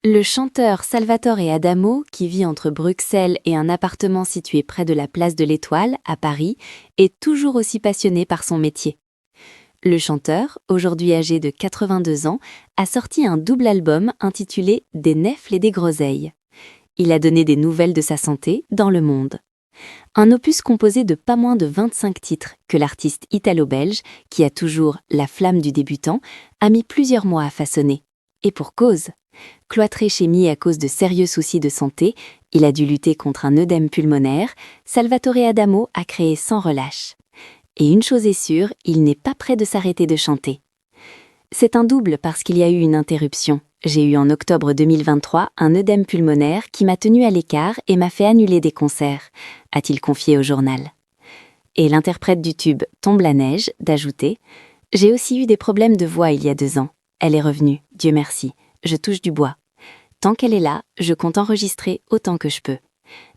Le chanteur Salvatore Adamo, qui vit entre Bruxelles et un appartement situé près de la place de l'Étoile, à Paris, est toujours aussi passionné par son métier. Le chanteur, aujourd'hui âgé de 82 ans, a sorti un double album intitulé « Des nèfles et des groseilles ». Il a donné des nouvelles de sa santé dans le monde. Un opus composé de pas moins de 25 titres que l'artiste italo-belge, qui a toujours la flamme du débutant, a mis plusieurs mois à façonner. Et pour cause. Cloîtré chez à cause de sérieux soucis de santé, il a dû lutter contre un œdème pulmonaire, Salvatore Adamo a créé sans relâche. Et une chose est sûre, il n'est pas prêt de s'arrêter de chanter. C'est un double parce qu'il y a eu une interruption. J'ai eu en octobre 2023 un œdème pulmonaire qui m'a tenu à l'écart et m'a fait annuler des concerts, a-t-il confié au journal. Et l'interprète du tube Tombe la neige d'ajouter « J'ai aussi eu des problèmes de voix il y a 2 ans. Elle est revenue, Dieu merci. Je touche du bois. Tant qu'elle est là, je compte enregistrer autant que je peux.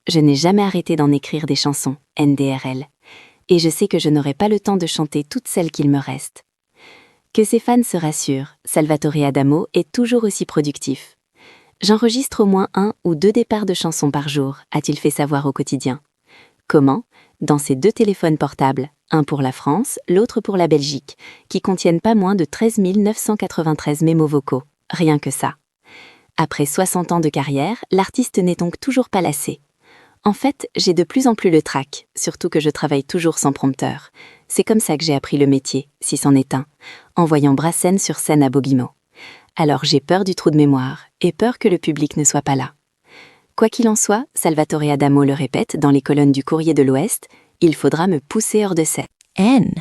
Je n'ai jamais arrêté d'en écrire des chansons, NDRL. Et je sais que je n'aurai pas le temps de chanter toutes celles qu'il me reste. » Que ses fans se rassurent, Salvatore Adamo est toujours aussi productif. J'enregistre au moins 1 ou 2 départs de chansons par jour, a-t-il fait savoir au quotidien. Comment ? Dans ses 2 téléphones portables, un pour la France, l'autre pour la Belgique, qui contiennent pas moins de 13 993 mémos vocaux. Rien que ça. Après 60 ans de carrière, l'artiste n'est donc toujours pas lassé. En fait, j'ai de plus en plus le trac, surtout que je travaille toujours sans prompteur. C'est comme ça que j'ai appris le métier, si c'en est un, en voyant Brassens sur scène à Bobimo. Alors j'ai peur du trou de mémoire, et peur que le public ne soit pas là. Quoi qu'il en soit, Salvatore Adamo le répète dans les colonnes du Courrier de l'Ouest, il faudra me pousser hors de scène. N